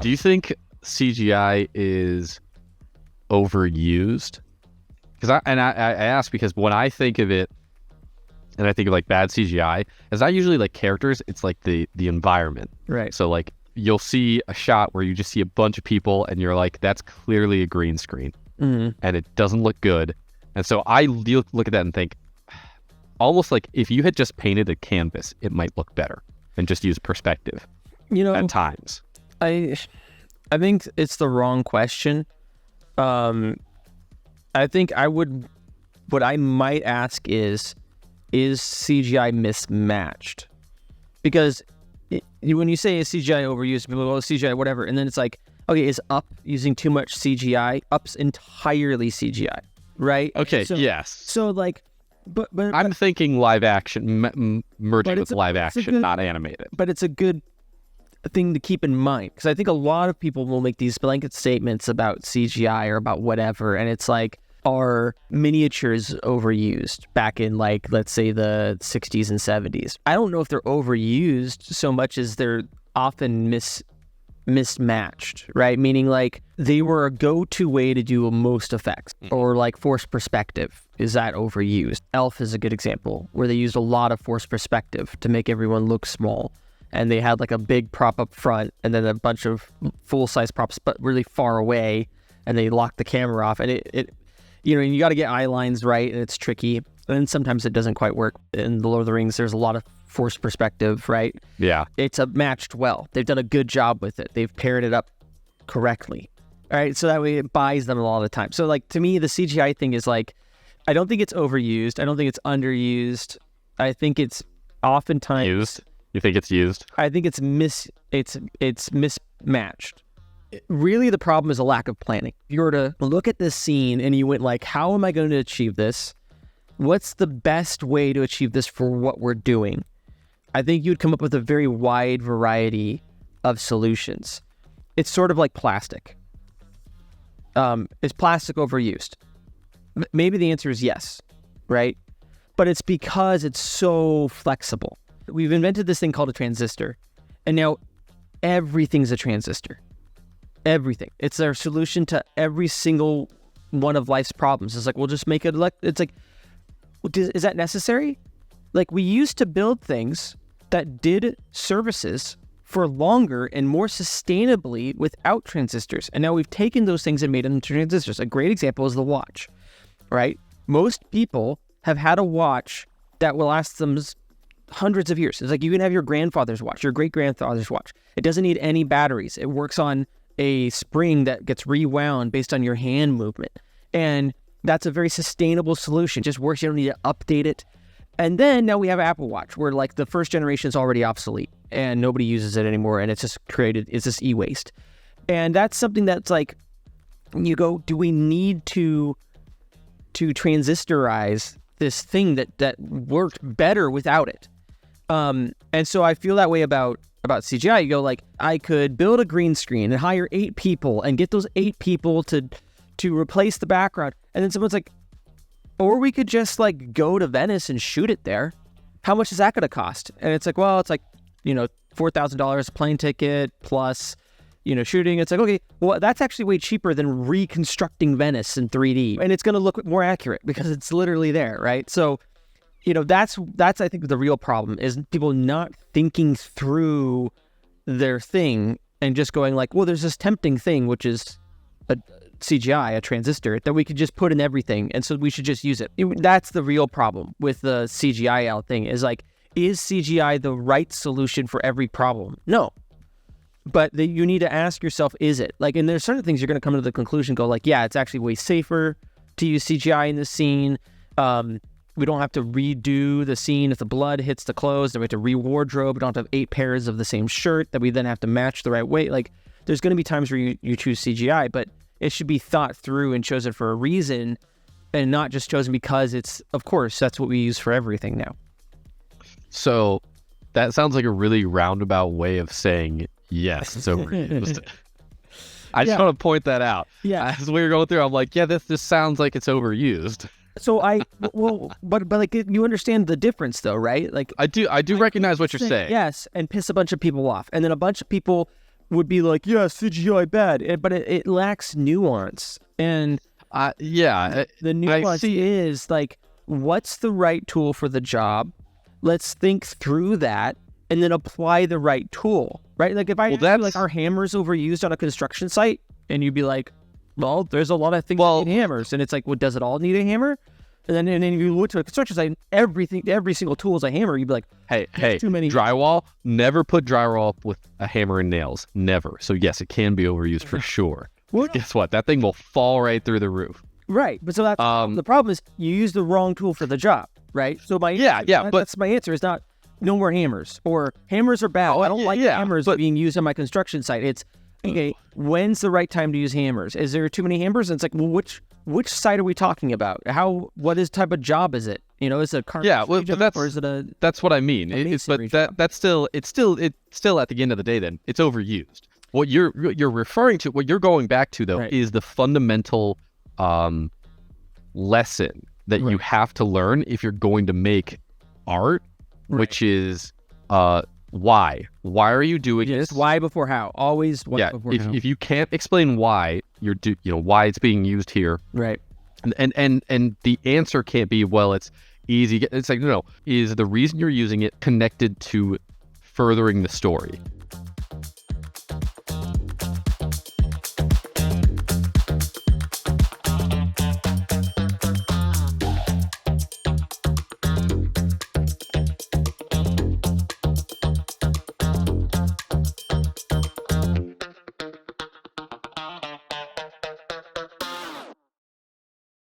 Do you think CGI is overused? Because I ask because when I think of it, and I think of like bad CGI, it's not usually like characters. It's like the environment. Right. So like you'll see a shot where you just see a bunch of people, and you're like, that's clearly a green screen, and it doesn't look good. And so I look at that and think, almost like if you had just painted a canvas, it might look better, and just use perspective. At times. I think it's the wrong question. I think what I might ask is CGI mismatched? Because when you say is CGI overused, people go, oh, CGI, whatever. And then it's like, okay, is Up using too much CGI? Up's entirely CGI, right? Okay, so, yes. So like, but I'm thinking live action, merging with live action, not animated. But it's a good thing to keep in mind, because I think a lot of people will make these blanket statements about CGI or about whatever, and it's like, are miniatures overused back in, like, let's say the 60s and 70s? I don't know if they're overused so much as they're often mismatched, right? Meaning like they were a go-to way to do most effects, or like forced perspective. Is that overused? Elf is a good example where they used a lot of forced perspective to make everyone look small. And they had like a big prop up front and then a bunch of full-size props, but really far away. And they locked the camera off. And it you got to get eye lines right, and it's tricky. And sometimes it doesn't quite work. In The Lord of the Rings, there's a lot of forced perspective, right? Yeah. It's matched well. They've done a good job with it. They've paired it up correctly. All right. So that way it buys them a lot of time. So like, to me, the CGI thing is like, I don't think it's overused. I don't think it's underused. I think it's oftentimes used. You think it's used? I think it's mismatched. Really, the problem is a lack of planning. If you were to look at this scene and you went like, how am I going to achieve this? What's the best way to achieve this for what we're doing? I think you'd come up with a very wide variety of solutions. It's sort of like plastic. Is plastic overused? Maybe the answer is yes, right? But it's because it's so flexible. We've invented this thing called a transistor, and now everything's a transistor. Everything. It's our solution to every single one of life's problems. It's like, we'll just make it. It's like, is that necessary? Like, we used to build things that did services for longer and more sustainably without transistors. And now we've taken those things and made them into transistors. A great example is the watch, right? Most people have had a watch that will last them hundreds of years. It's like you can have your grandfather's watch, your great-grandfather's watch. It doesn't need any batteries. It works on a spring that gets rewound based on your hand movement. And that's a very sustainable solution. It just works. You don't need to update it. And then now we have Apple Watch, where like the first generation is already obsolete and nobody uses it anymore. And it's just e-waste. And that's something that's like, you go, do we need to transistorize this thing that worked better without it? And so I feel that way about CGI. You go like, I could build a green screen and hire 8 people and get those 8 people to replace the background. And then someone's like, or we could just like go to Venice and shoot it there. How much is that going to cost? And it's like, well, it's like, $4,000 plane ticket plus, shooting. It's like, okay, well, that's actually way cheaper than reconstructing Venice in 3D. And it's going to look more accurate because it's literally there, right? So, that's I think the real problem is people not thinking through their thing and just going like, well, there's this tempting thing, which is a CGI, a transistor, that we could just put in everything, and so we should just use it. That's the real problem with the CGI out thing, is like, is CGI the right solution for every problem? No. But you need to ask yourself, is it? Like, and there's certain things you're going to come to the conclusion, go like, yeah, it's actually way safer to use CGI in this scene. We don't have to redo the scene if the blood hits the clothes. Then we have to re-wardrobe. We don't have to have 8 pairs of the same shirt that we then have to match the right way. Like, there's going to be times where you choose CGI, but it should be thought through and chosen for a reason, and not just chosen because it's, of course, that's what we use for everything now. So that sounds like a really roundabout way of saying yes, it's overused. I just want to point that out. Yeah. As we were going through, I'm like, yeah, this just sounds like it's overused. So but like you understand the difference though, right? Like I do recognize what you're saying. Yes, and piss a bunch of people off, and then a bunch of people would be like, "Yeah, CGI bad," but it lacks nuance, and the nuance is like, what's the right tool for the job? Let's think through that, and then apply the right tool, right? Like if I ask you, like, are hammers overused on a construction site, and you'd be like, well, there's a lot of things that need hammers, and it's like, well, does it all need a hammer? And then if you look to a construction site, every single tool is a hammer. You'd be like, hey, too many drywall. Never put drywall up with a hammer and nails. Never. So yes, it can be overused for sure. Well, guess what? That thing will fall right through the roof. Right, but so that's the problem is you use the wrong tool for the job, right? So that's my answer is not no more hammers or hammers are bad. I don't like hammers being used on my construction site. It's okay. When's the right time to use hammers? Is there too many hammers? And it's like, well, which site are we talking about? What type of job is it? You know, is it a carpentry job, or is it a? That's what I mean. It's still at the end of the day. Then it's overused. What you're referring to, what you're going back to though, is the fundamental lesson that you have to learn if you're going to make art, which is why are you doing this? Why before how, always what before how. If you can't explain why why it's being used here, right, and the answer can't be, well, it's easy. It's like, no, is the reason you're using it connected to furthering the story?